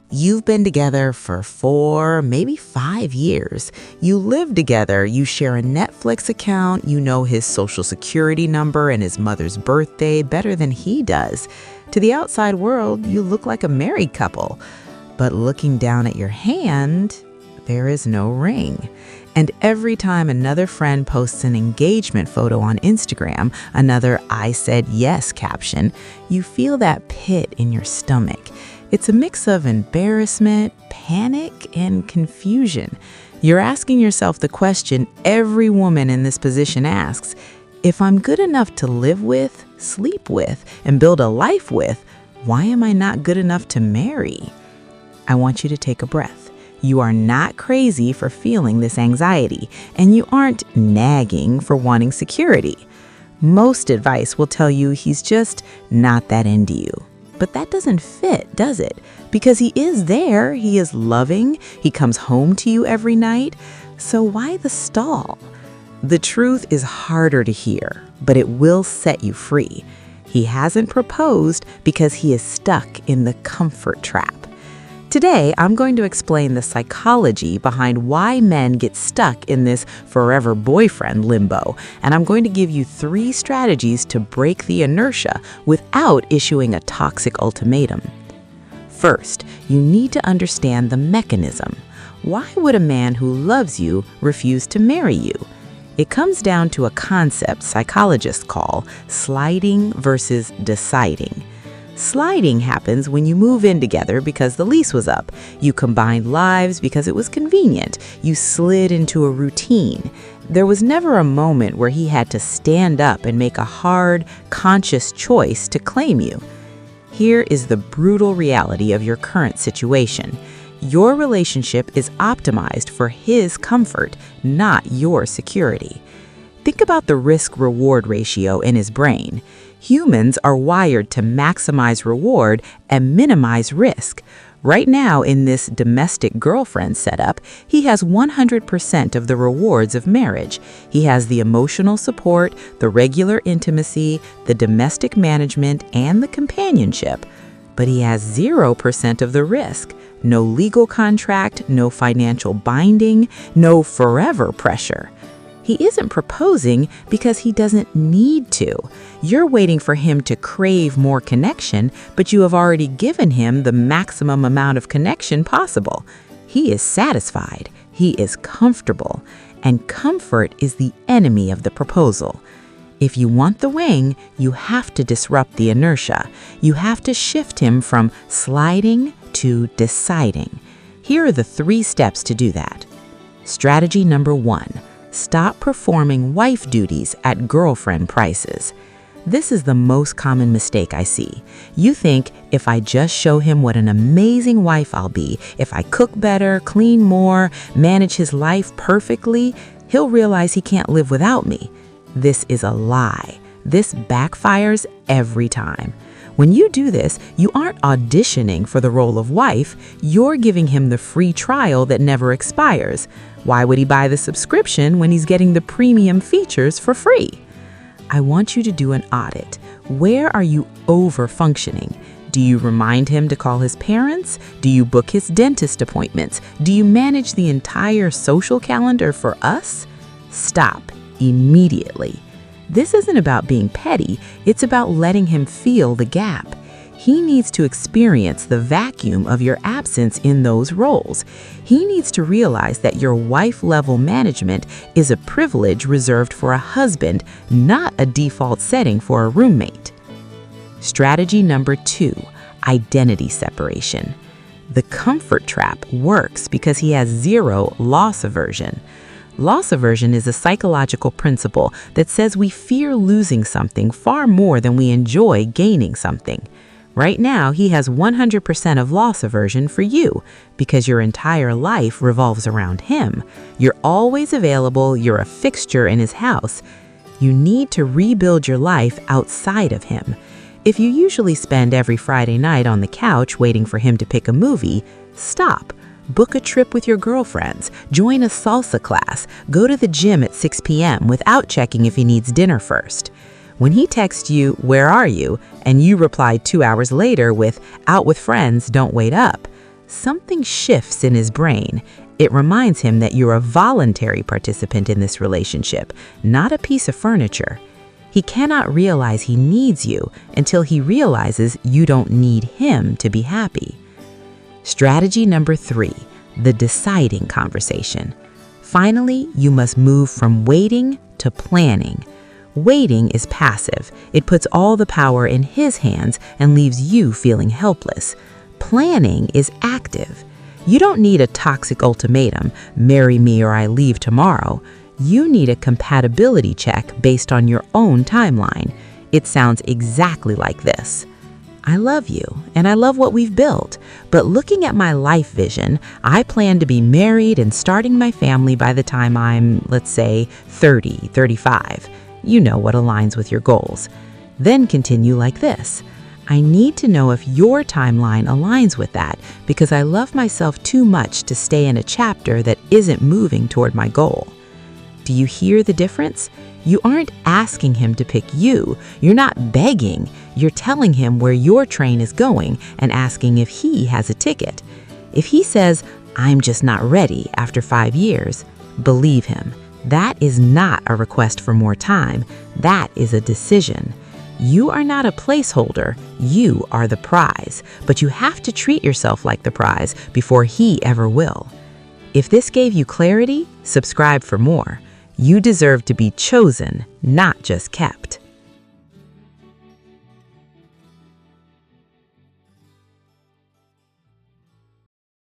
You've been together for 4, maybe 5 years. You live together, you share a Netflix account, you know his social security number and his mother's birthday better than he does. To the outside world, you look like a married couple. But looking down at your hand, there is no ring. And every time another friend posts an engagement photo on Instagram, another "I said yes" caption, you feel that pit in your stomach. It's a mix of embarrassment, panic, and confusion. You're asking yourself the question every woman in this position asks: if I'm good enough to live with, sleep with, and build a life with, why am I not good enough to marry? I want you to take a breath. You are not crazy for feeling this anxiety, and you aren't nagging for wanting security. Most advice will tell you he's just not that into you. But that doesn't fit, does it? Because he is there, he is loving, he comes home to you every night. So why the stall? The truth is harder to hear, but it will set you free. He hasn't proposed because he is stuck in the comfort trap. Today, I'm going to explain the psychology behind why men get stuck in this forever boyfriend limbo, and I'm going to give you 3 strategies to break the inertia without issuing a toxic ultimatum. First, you need to understand the mechanism. Why would a man who loves you refuse to marry you? It comes down to a concept psychologists call sliding versus deciding. Sliding happens when you move in together because the lease was up. You combined lives because it was convenient. You slid into a routine. There was never a moment where he had to stand up and make a hard, conscious choice to claim you. Here is the brutal reality of your current situation. Your relationship is optimized for his comfort, not your security. Think about the risk-reward ratio in his brain. Humans are wired to maximize reward and minimize risk. Right now, in this domestic girlfriend setup, he has 100% of the rewards of marriage. He has the emotional support, the regular intimacy, the domestic management, and the companionship. But he has 0% of the risk. No legal contract, no financial binding, no forever pressure. He isn't proposing because he doesn't need to. You're waiting for him to crave more connection, but you have already given him the maximum amount of connection possible. He is satisfied. He is comfortable. And comfort is the enemy of the proposal. If you want the wing, you have to disrupt the inertia. You have to shift him from sliding to deciding. Here are the 3 steps to do that. Strategy number 1. Stop performing wife duties at girlfriend prices. This is the most common mistake I see. You think, if I just show him what an amazing wife I'll be, if I cook better, clean more, manage his life perfectly, he'll realize he can't live without me. This is a lie. This backfires every time. When you do this, you aren't auditioning for the role of wife, you're giving him the free trial that never expires. Why would he buy the subscription when he's getting the premium features for free? I want you to do an audit. Where are you over-functioning? Do you remind him to call his parents? Do you book his dentist appointments? Do you manage the entire social calendar for us? Stop immediately. This isn't about being petty, it's about letting him feel the gap. He needs to experience the vacuum of your absence in those roles. He needs to realize that your wife-level management is a privilege reserved for a husband, not a default setting for a roommate. Strategy number 2, identity separation. The comfort trap works because he has 0 loss aversion. Loss aversion is a psychological principle that says we fear losing something far more than we enjoy gaining something. Right now, he has 100% of loss aversion for you because your entire life revolves around him. You're always available, you're a fixture in his house. You need to rebuild your life outside of him. If you usually spend every Friday night on the couch waiting for him to pick a movie, stop. Book a trip with your girlfriends, join a salsa class, go to the gym at 6 p.m. without checking if he needs dinner first. When he texts you, "Where are you?" and you reply 2 hours later with "Out with friends, don't wait up," something shifts in his brain. It reminds him that you're a voluntary participant in this relationship, not a piece of furniture. He cannot realize he needs you until he realizes you don't need him to be happy. Strategy number 3, the deciding conversation. Finally, you must move from waiting to planning. Waiting is passive. It puts all the power in his hands and leaves you feeling helpless. Planning is active. You don't need a toxic ultimatum, marry me or I leave tomorrow. You need a compatibility check based on your own timeline. It sounds exactly like this. I love you and I love what we've built, but looking at my life vision, I plan to be married and starting my family by the time I'm, let's say, 30, 35. You know what aligns with your goals. Then continue like this. I need to know if your timeline aligns with that because I love myself too much to stay in a chapter that isn't moving toward my goal. Do you hear the difference? You aren't asking him to pick you. You're not begging. You're telling him where your train is going and asking if he has a ticket. If he says, I'm just not ready after 5 years, believe him. That is not a request for more time. That is a decision. You are not a placeholder. You are the prize, but you have to treat yourself like the prize before he ever will. If this gave you clarity, subscribe for more. You deserve to be chosen, not just kept.